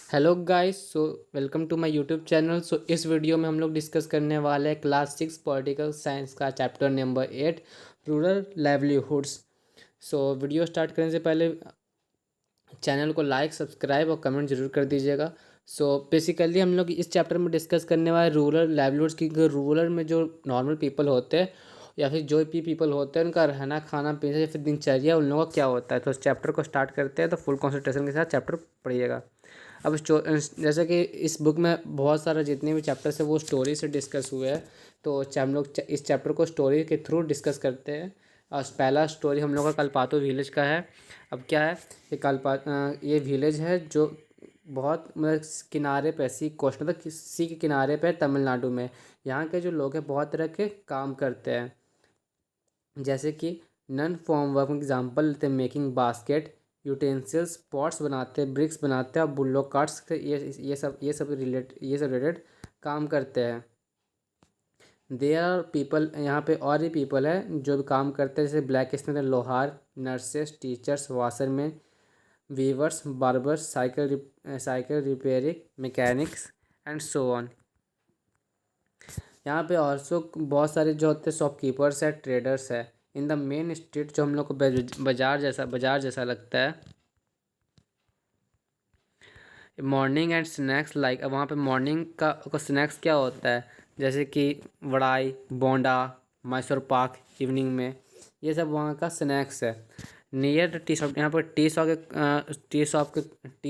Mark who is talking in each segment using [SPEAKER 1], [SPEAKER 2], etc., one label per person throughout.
[SPEAKER 1] Hello guys, so welcome to my YouTube channel. So इस video में हम लोग डिस्कस करने वाले हैं क्लास 6 पॉलिटिकल साइंस का chapter number 8 rural livelihoods. So video start करने से पहले चैनल को लाइक, सब्सक्राइब और कमेंट जरूर कर दीजिएगा। सो बेसिकली हम लोग इस चैप्टर में डिस्कस करने वाले रूरल लाइवलीहुड्स की रूरल में जो नॉर्मल पीपल होते हैं या फिर जो भी पीपल होते हैं उनका रहना, खाना पीना या फिर दिनचर्या उन लोगों का क्या होता है। तो इस चैप्टर को स्टार्ट करते हैं, तो फुल कॉन्सेंट्रेशन के साथ चैप्टर पढ़िएगा। अब जैसे कि इस बुक में बहुत सारा जितने भी चैप्टर्स है वो स्टोरी से डिस्कस हुए हैं। तो हम लोग इस चैप्टर को स्टोरी के थ्रू डिस्कस करते हैं। और पहला स्टोरी हम लोग का कलपातो विलेज का है। अब क्या है, ये विलेज है जो बहुत मतलब किनारे पे, सी कोस्ट मतलब सी के किनारे पे तमिलनाडु में। यहाँ के जो लोग हैं बहुत तरह के काम करते हैं, जैसे कि नन फॉर्म वर्क एग्जाम्पल लेते हैं, मेकिंग बास्केट, यूटेंसिल्स, पॉट्स बनाते हैं, ब्रिक्स बनाते हैं और बुल्लो कार्ट्स से ये सब रिलेटेड काम करते हैं। देयर आर पीपल, यहाँ पे और भी पीपल है जो भी काम करते हैं, जैसे ब्लैक स्मिथ, लोहार, nurses, teachers, washerman, weavers, barbers, cycle repairing, mechanics and so on. यहाँ पे ऑल्सो बहुत सारे जो होते हैं शॉपकीपर्स है, ट्रेडर्स है। इन द मेन स्ट्रीट, जो हम लोग को बाजार जैसा लगता है। मॉर्निंग एंड स्नैक्स लाइक, अब वहाँ पे मॉर्निंग का स्नैक्स क्या होता है, जैसे कि वड़ाई, बोंडा, मैसूर पाक इवनिंग में, ये सब वहाँ का स्नैक्स है। नियर टी शॉप, यहाँ पर टी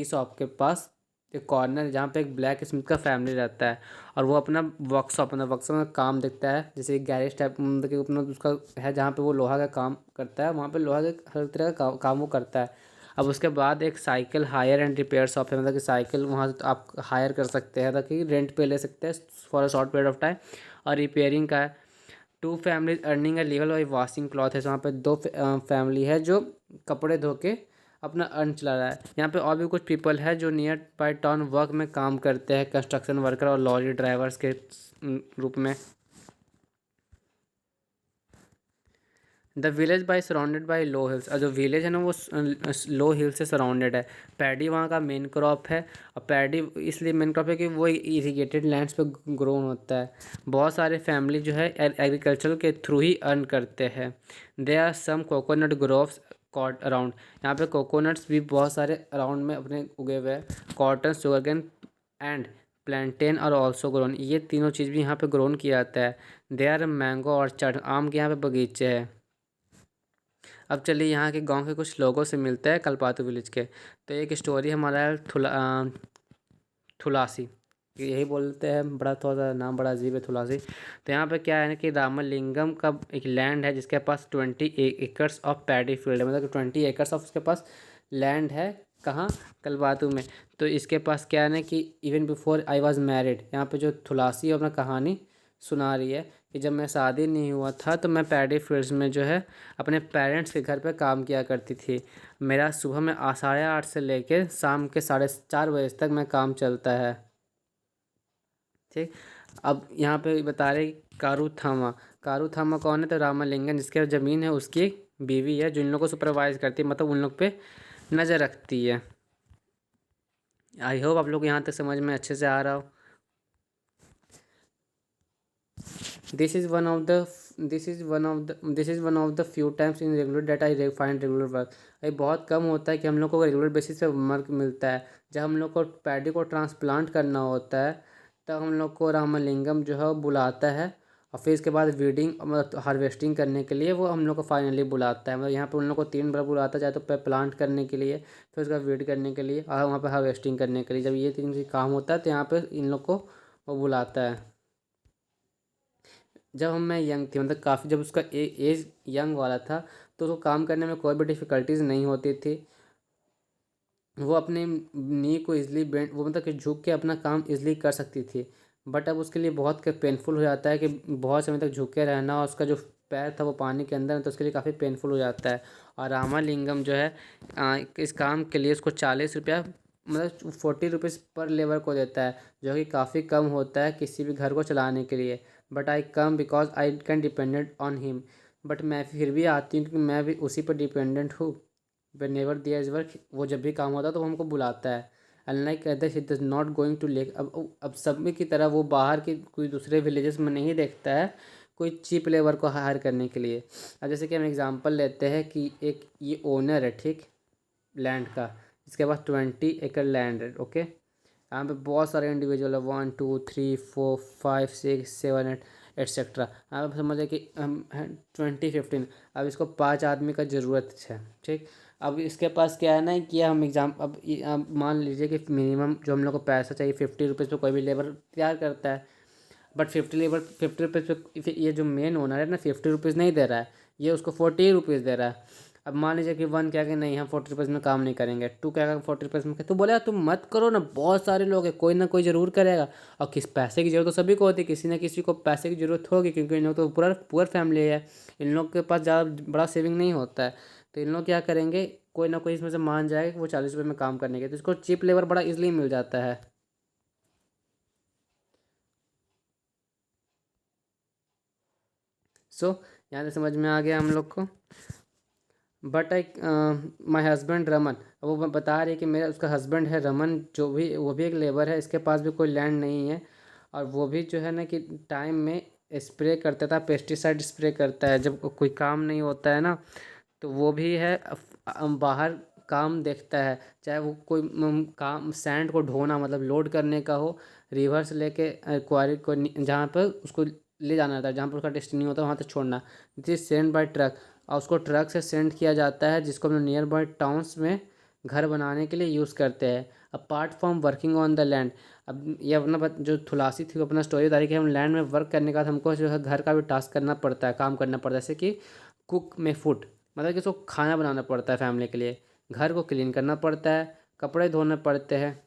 [SPEAKER 1] शॉप के पास एक कॉर्नर जहाँ पे एक ब्लैक स्मिथ का फैमिली रहता है और वो अपना वर्कशॉप में काम देखता है, जैसे गैरेज टाइप, मतलब कि अपना उसका है जहाँ पे वो लोहा का काम करता है, वहाँ पे लोहा के हर तरह का काम वो करता है। अब उसके बाद एक cycle hire and repair shop है, मतलब कि साइकिल वहाँ से आप हायर कर सकते हैं, ताकि रेंट पे ले सकते हैं for a short period of time. और रिपेयरिंग का है। Two families earning a legal by washing cloth है, वहाँ पे दो फैमिली है जो कपड़े धो के अपना अर्न चला रहा है। यहाँ पे और भी कुछ पीपल है जो नियर बाई टाउन वर्क में काम करते हैं, कंस्ट्रक्शन वर्कर और लॉरी ड्राइवर्स के रूप में। The village by surrounded by law hills, और जो विलेज है ना वो लो हिल से सराउंडेड है। पैडी वहाँ का मेन क्रॉप है, और पैडी इसलिए मेन क्रॉप है कि वो इरीगेटेड लैंड्स पे ग्रोन होता है। बहुत सारे फैमिली जो है एग्रीकल्चर के थ्रू ही अर्न करते हैं। They are some coconut groves caught around, यहाँ पे कोकोनट्स भी बहुत सारे अराउंड में अपने उगे हुए हैं। कॉटन, शुगरकेन एंड प्लांटेन और ऑल्सो ग्रोन, ये तीनों चीज़ भी यहाँ पे ग्रोन किया जाता है। दे आर मैंगो ऑर्चर्ड, आम के यहाँ पे बगीचे हैं। अब चलिए यहाँ के गांव के कुछ लोगों से मिलते हैं कलपातू विलेज के। तो एक स्टोरी हमारा है थुलासी, यही बोलते हैं, बड़ा थोड़ा सा नाम बड़ा अजीब है, थुलासी। तो यहाँ पे क्या है ना कि रामलिंगम का एक लैंड है जिसके पास 20 एकर्स ऑफ पैडी फील्ड है, मतलब 20 एकर्स ऑफ उसके पास लैंड है। कहाँ? कलबातू में। तो इसके पास क्या है ना कि even before I was married, यहाँ पे जो थुलासी अपना कहानी सुना रही है कि जब मैं शादी नहीं हुआ था तो मैं पैडी फील्ड्स में जो है अपने पेरेंट्स के घर पे काम किया करती थी। मेरा सुबह में 8:30 से लेके शाम के 4:30 तक मैं काम चलता है। ठीक। अब यहाँ पे बता रहे कारूथामा। कारूथामा कौन है? तो रामालिंगन, जिसके ज़मीन है उसकी एक बीवी है जो इन लोग को सुपरवाइज करती है, मतलब उन लोग पे नज़र रखती है। आई होप आप लोग यहाँ तक समझ में अच्छे से आ रहा हो। This is one of the this is one of the few times in regular date I find regular work. ये बहुत कम होता है कि हम लोग को रेगुलर बेसिस पे वर्क मिलता है। जब हम लोग को पैडी को ट्रांसप्लांट करना होता है तब हम लोग को रामलिंगम जो है वो बुलाता है, और फिर इसके बाद वीडिंग मतलब हार्वेस्टिंग करने के लिए वो हम लोग को फाइनली बुलाता है। मतलब यहाँ पे उन लोग को 3 बार बुलाता है, चाहे तो प्लांट करने के लिए, फिर उसका वीड करने के लिए और वहाँ पे हार्वेस्टिंग करने के लिए। जब ये 3 काम होता है तो यहाँ पे इन लोग को वो बुलाता है। जब मैं यंग थी, मतलब काफ़ी, जब उसका एज यंग वाला था, तो उसको काम करने में कोई भी डिफ़िकल्टीज नहीं होती थी। वो अपने नी को इजली बेंड, वो मतलब कि झुक के अपना काम इजली कर सकती थी। बट अब उसके लिए बहुत पेनफुल हो जाता है कि बहुत समय तक झुके रहना, और उसका जो पैर था वो पानी के अंदर है, तो उसके लिए काफ़ी पेनफुल हो जाता है। और रामालिंगम जो है इस काम के लिए उसको 40 रुपया, मतलब 40 रुपीज़ पर लेबर को देता है, जो कि काफ़ी कम होता है किसी भी घर को चलाने के लिए। But I come because I can dependent on him, but मैं फिर भी आती हूँ क्योंकि मैं भी उसी पर डिपेंडेंट हूँ। When never their is work, वो जब भी काम होता है तो वो हमको बुलाता है। Unlike others it is not going to lake. अब सब में की तरह वो बाहर के कोई दूसरे विलेजेस में नहीं देखता है कोई चीप लेबर को हायर करने के लिए। अब जैसे कि हम एग्जांपल लेते हैं कि एक ये ओनर है, ठीक, लैंड का, इसके पास 20 एकड़ लैंड है, ओके। यहाँ पे बहुत सारे इंडिविजुअल है, 1 2 3 4 5 6 7 8 एट्सेट्रा। यहाँ पे समझे कि हम 20 15। अब इसको 5 आदमी का ज़रूरत है, ठीक। अब इसके पास क्या है ना कि हम अब मान लीजिए कि मिनिमम जो हम लोग को पैसा चाहिए 50 रुपीज़ पे कोई भी लेबर तैयार करता है। बट 50 रुपीज़ पे ये जो मेन ओनर है ना 50 रुपीज़ नहीं दे रहा है, ये उसको 40 रुपीज़ दे रहा है। अब मान लीजिए कि वन क्या कि नहीं हम 40 रुपीज़ में काम नहीं करेंगे, टू क्या 40 रुपीज़ में, तो बोलेगा तुम मत करो ना, बहुत सारे लोग हैं, कोई ना कोई ज़रूर करेगा। और किस पैसे की ज़रूरत तो सभी को होती है, किसी ना किसी को पैसे की ज़रूरत होगी, क्योंकि इन लोग तो पूरा पुअर फैमिली है, इन लोग के पास ज़्यादा बड़ा सेविंग नहीं होता है। तो इन लोग क्या करेंगे, कोई ना कोई इसमें से मान जाएगा कि वो 40 रुपये में काम करने के, तो इसको चीप लेबर बड़ा इजीली मिल जाता है। सो यहाँ से समझ में आ गया हम लोग को। But I my husband Raman, वो बता रही है कि मेरा उसका हस्बैंड है रमन, जो भी वो भी एक लेबर है, इसके पास भी कोई लैंड नहीं है, और वो भी जो है ना कि टाइम में स्प्रे करता था, पेस्टिसाइड स्प्रे करता है जब कोई काम नहीं होता है ना, तो वो भी है बाहर काम देखता है, चाहे वो कोई काम सैंड को ढोना मतलब लोड करने का हो, रिवर से लेके क्वारी को जहाँ पर उसको ले जाना रहता है, जहाँ पर उसका डेस्टिनी होता है वहाँ तक छोड़ना, दिस सेंड बाय ट्रक, और उसको ट्रक से सेंड किया जाता है, जिसको हम लोग नियर बाय टाउन्स में घर बनाने के लिए यूज़ करते हैं। Apart from working on the land, अब ये अपना जो थुलासी थी वो अपना स्टोरी बता रही कि हम लैंड में वर्क करने के बाद हमको जो है घर का भी टास्क करना पड़ता है, काम करना पड़ता है, जैसे कि कुक में फूड, मतलब कि उसको खाना बनाना पड़ता है फैमिली के लिए, घर को क्लीन करना पड़ता है, कपड़े धोने पड़ते हैं।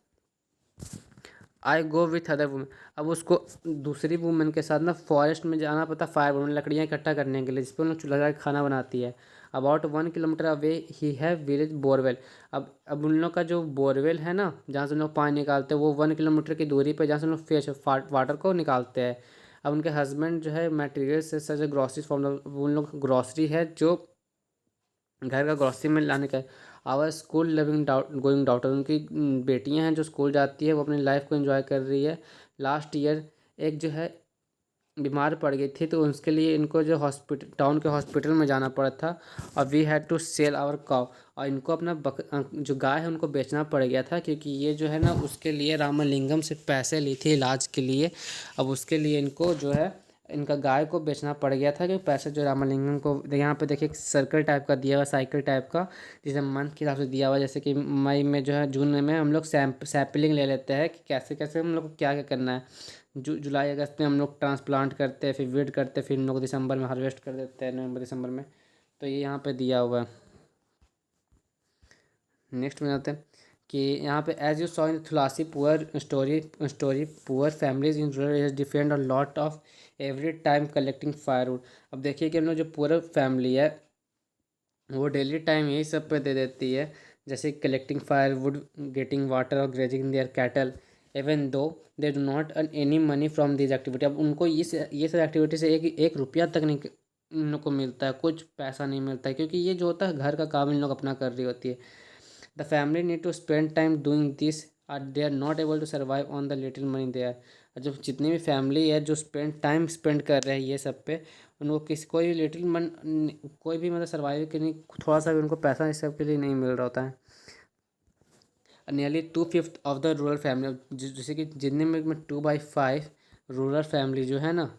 [SPEAKER 1] आई गो विथ अदर वुमेन, अब उसको दूसरी वुमेन के साथ ना फॉरेस्ट में जाना पड़ता, फायर वुमेन लकड़ियाँ इकट्ठा करने के लिए, जिस पर उन लोग चूल्हा लगा के खाना बनाती है। अबाउट 1 किलोमीटर अवे ही है विलेज बोरवेल, अब उन लोग का जो बोरवेल है ना जहाँ से उन लोग पानी निकालते हैं वो 1 किलोमीटर की दूरी पर, जहाँ से उन लोग फ्रेश वाटर को निकालते हैं। अब उनके हस्बैंड जो है मटेरियल से सच ग्रॉसरी फॉर्म, उन लोग ग्रॉसरी है जो घर का ग्रॉसरी में लाने का। Our school living going daughter, उनकी बेटियां हैं जो स्कूल जाती है, वो अपनी लाइफ को एंजॉय कर रही है। लास्ट ईयर एक जो है बीमार पड़ गई थी, तो उसके लिए इनको जो हॉस्पिटल टाउन के हॉस्पिटल में जाना पड़ा था, और we had to sell our cow, और इनको अपना जो गाय है उनको बेचना पड़ गया था, क्योंकि ये जो है ना उसके लिए रामलिंगम से पैसे ली थी इलाज के लिए। अब उसके लिए इनको जो है इनका गाय को बेचना पड़ गया था, क्योंकि पैसे जो रामलिंगम को यहाँ पे देखिए एक सर्कल टाइप का दिया हुआ, साइकिल टाइप का, जिसे मंथ के हिसाब से दिया हुआ, जैसे कि मई में जो है जून में हम लोग सैम्पलिंग ले लेते हैं कि कैसे कैसे हम लोग को क्या क्या करना है। जुलाई अगस्त में हम लोग ट्रांसप्लांट करते हैं, फिर वेट करते हैं, फिर हम लोग दिसंबर में हार्वेस्ट कर देते हैं, नवंबर दिसंबर में। तो ये यहाँ पे दिया हुआ है। नेक्स्ट में जाते हैं कि यहाँ पे as you saw in Thulasi poor story poor families in rural areas depend a lot of every time collecting firewood. अब देखिए कि हम लोग जो पुअर फैमिली है वो डेली टाइम यही सब पे दे देती है, जैसे कलेक्टिंग फायरवुड, गेटिंग वाटर और grazing their cattle, even though they do not earn any money from this activity. अब उनको ये सब एक्टिविटी से एक रुपया तक नहीं इन लोग को मिलता है, कुछ पैसा नहीं मिलता है, क्योंकि ये जो होता है घर का काम इन लोग अपना कर रही होती है। The family need to spend time doing this, are they are not able to survive on the little money they are. जो जितनी भी फैमिली है जो स्पेंड कर रहे हैं ये सब पे, उनको किसी कोई लिटिल मन कोई भी मतलब सर्वाइव के नहीं, थोड़ा सा भी उनको पैसा इस सब के लिए नहीं मिल रहा होता है। Nearly 2/5 of the rural family, जैसे कि जितने में 2/5 रूरल फैमिली जो है ना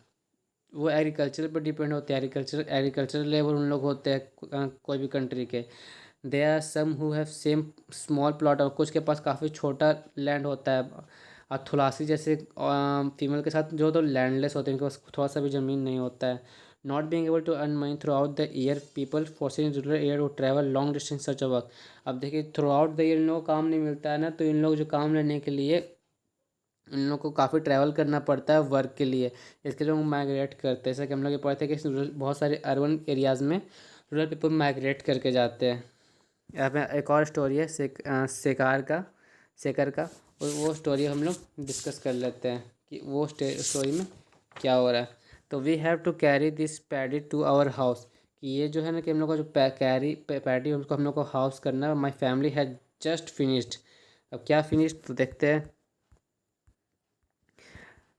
[SPEAKER 1] वो एग्रीकल्चर पर डिपेंड होते हैं। एग्रीकल्चर लेबर उन लोग होते हैं कोई भी कंट्री के। They are some who have same small plot, और कुछ के पास काफ़ी छोटा लैंड होता है। और थुलासी जैसे फीमेल के साथ जो तो लैंडलेस होते हैं, इनके पास थोड़ा सा भी ज़मीन नहीं होता है। Not being able to earn money throughout the year, people forcing rural area to travel long distance such a work. अब देखिए थ्रू आउट द ईयर इन लोगों को काम नहीं मिलता है ना, तो इन लोग जो काम लेने के लिए इन लोग को काफ़ी ट्रैवल करना पड़ता है वर्क के लिए, इसके लिए वो माइग्रेट करते हैं। जैसे कि हम लोग ये पढ़ते हैं कि बहुत सारे अर्बन एरियाज़ में रूरल पीपल माइग्रेट करके जाते हैं। यहाँ पे एक और स्टोरी है शेखर का, और वो स्टोरी हम लोग डिस्कस कर लेते हैं कि वो स्टोरी में क्या हो रहा है। तो we have to carry this paddy to our house, कि ये जो है ना कि हम लोग का जो पैडी उसको हम लोग को हाउस करना है। My family has just finished अब क्या फिनिश तो देखते हैं।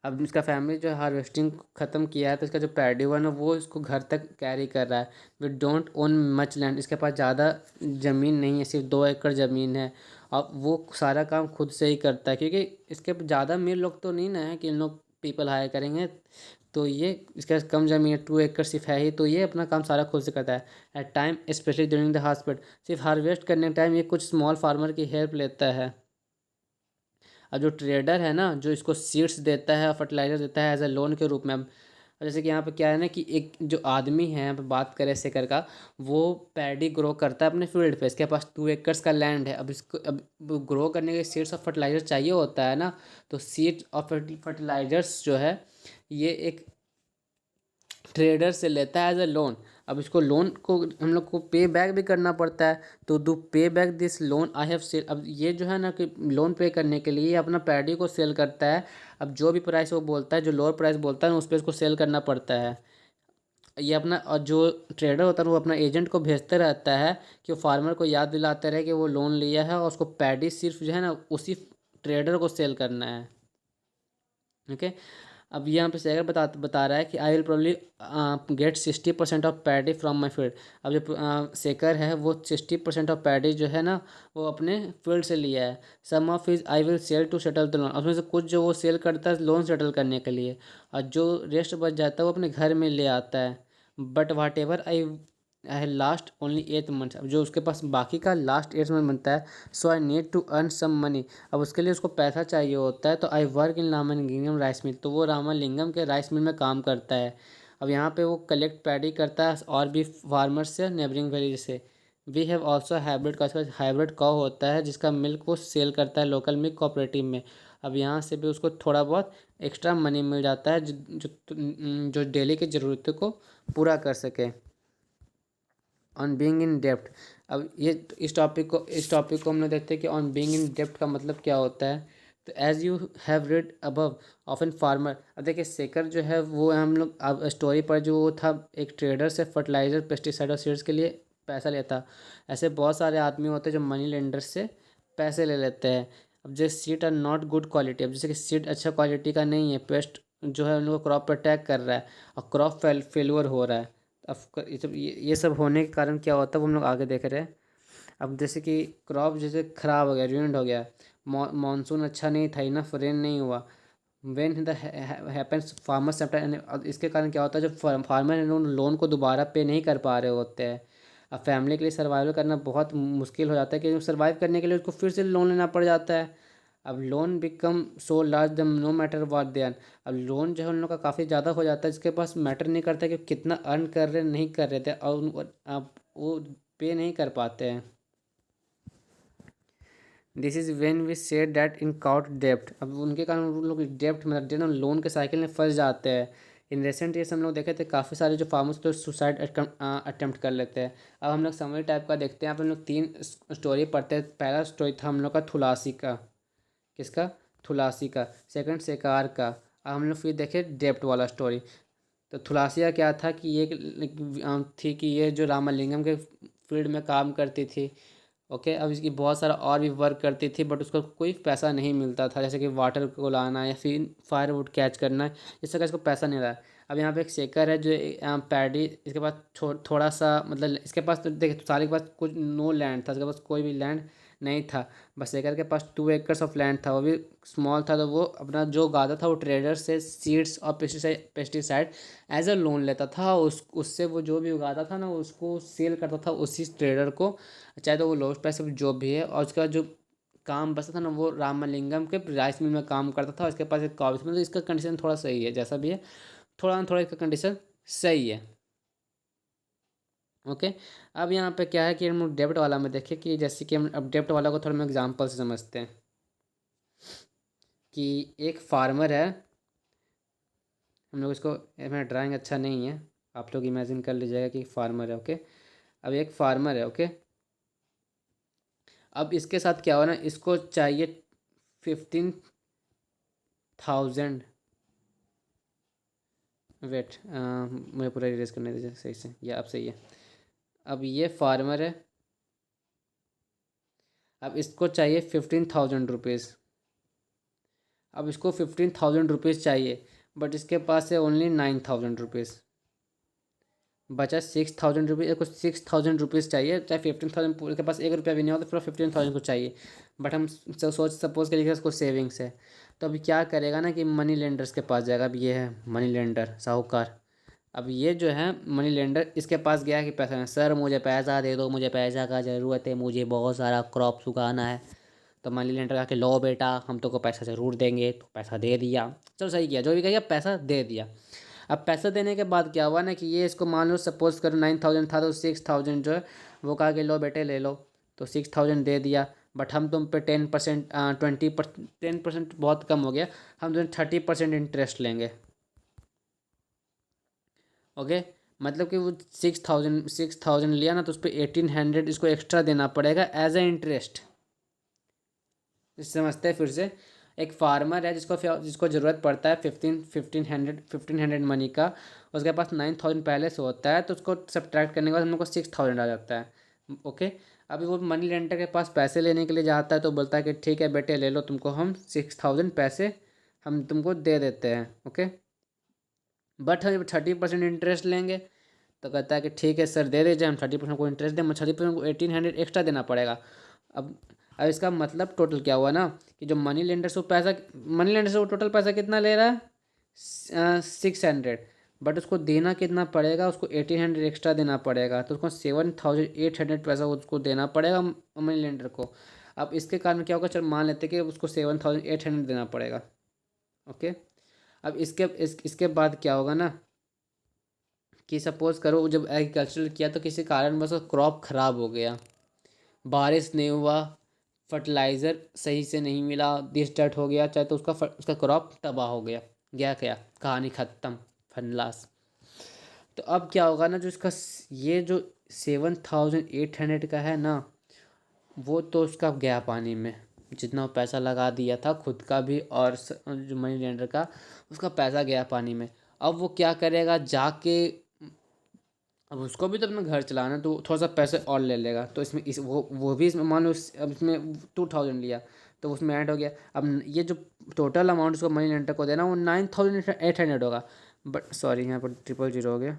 [SPEAKER 1] अब इसका फैमिली जो हार्वेस्टिंग ख़त्म किया है तो इसका जो पैडी वन है वो इसको घर तक कैरी कर रहा है। We don't own much land, इसके पास ज़्यादा ज़मीन नहीं है, सिर्फ 2 एकड़ ज़मीन है। अब वो सारा काम खुद से ही करता है क्योंकि इसके ज़्यादा अमीर लोग तो नहीं ना है कि इन लोग पीपल हायर करेंगे। तो ये इसके पास कम ज़मीन है, 2 एकड़ सिर्फ है ही, तो ये अपना काम सारा खुद से करता है। At time specially during the harvest, सिर्फ हार्वेस्ट करने के टाइम ये कुछ स्मॉल फार्मर की हेल्प लेता है। और जो ट्रेडर है ना, जो इसको सीड्स देता है, फर्टिलाइजर देता है एज अ लोन के रूप में। अब जैसे कि यहाँ पे क्या है ना कि एक जो आदमी है, यहाँ पे बात करें सेकर का, वो पैडी ग्रो करता है अपने फील्ड पे, इसके पास 2 एकड़ का लैंड है। अब इसको अब ग्रो करने के लिए सीड्स और फर्टिलाइजर चाहिए होता है ना, तो सीड्स और फर्टिलाइजर्स जो है ये एक ट्रेडर से लेता है एज अ लोन। अब इसको लोन को हम लोग को पे बैक भी करना पड़ता है, तो do pay back this loan I have sell. अब ये जो है ना कि लोन पे करने के लिए ये अपना पैडी को सेल करता है। अब जो भी प्राइस वो बोलता है, जो लोअर प्राइस बोलता है ना, उस पर इसको सेल करना पड़ता है। ये अपना, और जो ट्रेडर होता है वो अपना एजेंट को भेजते रहता है कि वो फार्मर को याद दिलाते रहे कि वो लोन लिया है, और उसको पैडी सिर्फ जो है ना उसी ट्रेडर को सेल करना है। ओके। अब यहाँ पे शेखर बता रहा है कि I will probably get 60% of paddy from my field. अब जो शेखर है वो 60% ऑफ पैडी जो है ना वो अपने फील्ड से लिया है। Some of his I will sell to settle the loan, उसमें से कुछ जो वो सेल करता है लोन सेटल करने के लिए, और जो रेस्ट बच जाता है वो अपने घर में ले आता है। But what ever I last only 8 months, अब जो उसके पास बाकी का लास्ट 8 मंथ बनता है, so I need to earn some money. अब उसके लिए उसको पैसा चाहिए होता है, तो I work in Ramalingam rice mill, तो वो रामालिंगम के राइस मिल में काम करता है। अब यहाँ पे वो कलेक्ट पैडी करता है और भी फार्मर्स से नेबरिंग वैली से। वी हैव ऑल्सो हाइब्रिड का, हाइब्रिड काउ होता है जिसका मिल्क वो सेल करता है लोकल मिल्क कोऑपरेटिव में। अब यहाँ से भी उसको थोड़ा बहुत एक्स्ट्रा मनी मिल जाता है जो डेली की ज़रूरतों को पूरा कर सके। ऑन बीइंग इन डेप्थ, अब ये इस टॉपिक को हम लोग देखते हैं कि ऑन बीइंग इन डेप्थ का मतलब क्या होता है। तो as you have read above often farmer, अब देखिए शेखर जो है वो हम लोग अब स्टोरी पर जो वो था एक ट्रेडर से फर्टिलाइजर पेस्टिसाइड और सीड्स के लिए पैसा लेता। ऐसे बहुत सारे आदमी होते हैं जो मनी लेंडर से पैसे ले लेते हैं। अब जैसे seed are not good quality, अब जैसे कि सीड अच्छा क्वालिटी का नहीं है, पेस्ट जो है उन लोग क्रॉप पर अटैक कर रहा है और क्रॉप फेलुअर हो रहा है। अब ये सब होने के कारण क्या होता है वो हम लोग आगे देख रहे हैं। अब जैसे कि क्रॉप जैसे ख़राब हो गया, ruined हो गया, मानसून अच्छा नहीं था, इनफ रेन नहीं हुआ, वेन द हैपेंस फार्मर सेप्टाइम, इसके कारण क्या होता है जब फार्मर लोन को दोबारा पे नहीं कर पा रहे होते हैं। अब फैमिली के लिए सर्वाइवल करना बहुत मुश्किल हो जाता है कि सर्वाइव करने के लिए उसको फिर से लोन लेना पड़ जाता है। अब लोन बिकम सो लार्ज दम no matter what they earn, अब लोन जो है उन लोग का काफ़ी ज़्यादा हो जाता है, इसके पास मैटर नहीं करता कि कितना अर्न कर रहे नहीं कर रहे थे, और अब वो पे नहीं कर पाते हैं। This is when we said that in caught डेप्ट, अब उनके कारण उन लोग डेप्ट मतलब लोन के साइकिल में फंस जाते हैं। इन रिसेंट ईयर्स हम लोग देखे थे काफ़ी सारे जो फार्मर्स तो सुसाइड अटेम्प्ट कर लेते हैं। अब हम लोग समरी टाइप का देखते हैं, आप हम लोग 3 स्टोरी पढ़ते हैं। पहला स्टोरी था हम लोग का थुलासी का, किसका, थुलासी का। सेकंड शेकार का। अब हम लोग फिर देखे डेप्ट वाला स्टोरी। तो थुलासिया क्या था कि ये थी कि ये जो रामालिंगम के फील्ड में काम करती थी। ओके। अब इसकी बहुत सारा और भी वर्क करती थी बट उसको कोई पैसा नहीं मिलता था, जैसे कि वाटर को लाना या फिर फायरवुड कैच करना, इससे का इसको पैसा नहीं रहा। अब यहाँ पे एक शेकर है जो पैडी, इसके पास थोड़ा सा मतलब इसके पास तो देखिए सारे के पास कुछ नो लैंड था, इसके पास कोई भी लैंड नहीं था। बस शेखर के पास 2 एकड़ ऑफ लैंड था, वो भी स्मॉल था, तो वो अपना जो उगाता था वो ट्रेडर से सीड्स और पेस्टिसाइड एज अ लोन लेता था। उससे वो जो भी उगाता था ना उसको सेल करता था उसी ट्रेडर को, चाहे तो वो लोएस्ट प्राइस जो भी है। और उसका जो काम बचता था ना वो रामलिंगम के राइस मिल में काम करता था। उसके पास एक काउस, मतलब इसका कंडीशन थोड़ा सही है, जैसा भी है थोड़ा ना थोड़ा इसका कंडीशन सही है। ओके। अब यहाँ पे क्या है कि हम लोग डेब्ट वाला में देखें कि जैसे कि हम अब डेब्ट वाला को थोड़ा हम एग्जाम्पल से समझते हैं कि एक फार्मर है। हम लोग इसको, मेरा ड्राइंग अच्छा नहीं है, आप लोग इमेजिन कर लीजिएगा कि फार्मर है। ओके। अब एक फार्मर है। ओके। अब इसके साथ क्या हो ना, इसको चाहिए 15,000, वेट मुझे पूरा इरेज करने दीजिए सही से, या अब सही है। अब ये फार्मर है, अब इसको चाहिए 15,000 रुपीज़। अब इसको 15,000 रुपीज़ चाहिए, बट इसके पास है ओनली 9,000 रुपीज़। बचा 6,000 रुपीज़। इसको 6,000 रुपीज़ चाहिए, चाहे 15,000 के पास 1 रुपया भी नहीं हो तो फिर 15,000 को चाहिए। बट हम सपोज करिए इसको सेविंग्स है, तो अभी क्या करेगा ना कि मनी लेंडर्स के पास जाएगा। अब ये है मनी लेंडर, साहूकार। अब ये जो है मनी लेंडर, इसके पास गया कि पैसा, सर मुझे पैसा दे दो, मुझे पैसा का ज़रूरत है, मुझे बहुत सारा क्रॉप्स उगाना है। तो मनी लेंडर कहा कि लो बेटा, हम तो को पैसा ज़रूर देंगे। तो पैसा दे दिया, चलो सही किया, जो भी कहिए पैसा दे दिया। अब पैसा देने के बाद क्या हुआ ना कि ये इसको मान लो सपोज करो 9,000 था, तो 6,000 जो है वो कहा कि लो बेटे ले लो। तो 6,000 दे दिया, बट हम तुम पे 10%, 20%, 10% बहुत कम हो गया, हम तुम्हें 30% इंटरेस्ट लेंगे। ओके, मतलब कि वो 6,000 लिया ना, तो उस पर 1,800 इसको एक्स्ट्रा देना पड़ेगा एज ए इंटरेस्ट। समझते हैं फिर से। एक फार्मर है जिसको ज़रूरत पड़ता है 1500 मनी का, उसके पास 9,000 पहले से होता है, तो उसको सब्ट्रैक्ट करने के बाद हम लोग को 6,000 आ जाता है। ओके, अभी वो मनी लेंडर के पास पैसे लेने के लिए जाता है, तो बोलता है कि ठीक है बेटे ले लो, तुमको हम 6,000 पैसे हम तुमको दे देते हैं। ओके, बट हम 30% इंटरेस्ट लेंगे। तो कहता है कि ठीक है सर दे दीजिए, हम 30% को इंटरेस्ट दें, 30% को 1,800 एक्स्ट्रा देना पड़ेगा। अब इसका मतलब टोटल क्या हुआ ना कि जो मनी लेंडर से वो टोटल पैसा कितना ले रहा है 600, बट उसको देना कितना पड़ेगा, उसको 1,800 एक्स्ट्रा देना पड़ेगा। तो उसको 7,800 पैसा उसको देना पड़ेगा मनी लेंडर को। अब इसके कारण क्या होगा, चल मान लेते कि उसको 7,800 देना पड़ेगा। ओके, अब इसके बाद क्या होगा ना कि सपोज करो जब एग्रीकल्चर किया तो किसी कारण बस क्रॉप ख़राब हो गया, बारिश नहीं हुआ, फर्टिलाइज़र सही से नहीं मिला, डिस्टर्ट हो गया, चाहे तो उसका क्रॉप तबाह हो गया, क्या कहानी ख़त्म, फनलास। तो अब क्या होगा ना, जो इसका ये जो 7,800 का है ना, वो तो उसका गया पानी में। जितना पैसा लगा दिया था खुद का भी और जो मनी लेंडर का, उसका पैसा गया पानी में। अब वो क्या करेगा जाके, अब उसको भी तो अपना घर चलाना है, तो थोड़ा सा पैसे और ले लेगा। तो इसमें वो भी इसमें मान लो अब इसमें 2,000 लिया, तो उसमें ऐड हो गया। अब ये जो टोटल अमाउंट उसको मनी लेंडर को देना वो 9,800 होगा। बट सॉरी, यहाँ पर 000 हो गया,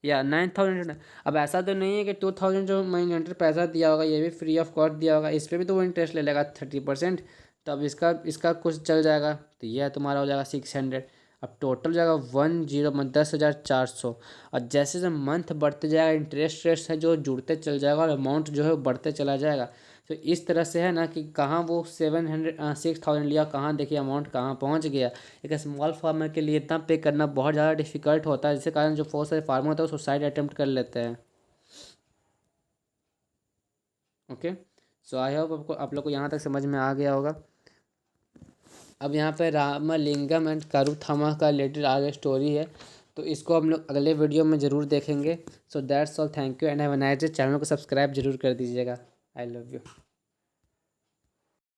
[SPEAKER 1] या 9,000। अब ऐसा तो नहीं है कि 2,000 जो मनी लेंडर पैसा दिया होगा ये भी फ्री ऑफ कॉस्ट दिया होगा, इस पर भी तो वो इंटरेस्ट ले लेगा 30%। तो अब इसका कुछ चल जाएगा, तो यह तुम्हारा हो जाएगा 600। अब टोटल जाएगा 10,10,400। और जैसे जैसे मंथ बढ़ते जाएगा इंटरेस्ट रेट है जो जुड़ते चल जाएगा और अमाउंट जो है वो बढ़ते चला जाएगा। तो इस तरह से है ना कि कहाँ वो 6,000 लिया, कहाँ देखिए अमाउंट कहाँ पहुँच गया। एक स्मॉल फार्मर के लिए इतना पे करना बहुत ज़्यादा डिफिकल्ट होता है, जिसके कारण जो बहुत सारे फार्मर होते हैं वो सुसाइड अटेम्प्ट कर लेते हैं। ओके, सो आई होप आप लोग को यहाँ तक समझ में आ गया होगा। अब यहाँ पे रामलिंगम एंड कारुथामा का रिलेटेड आगे स्टोरी है, तो इसको हम लोग अगले वीडियो में ज़रूर देखेंगे। So that's all, thank you and have a nice day. Channel को सब्सक्राइब जरूर कर दीजिएगा। I love you.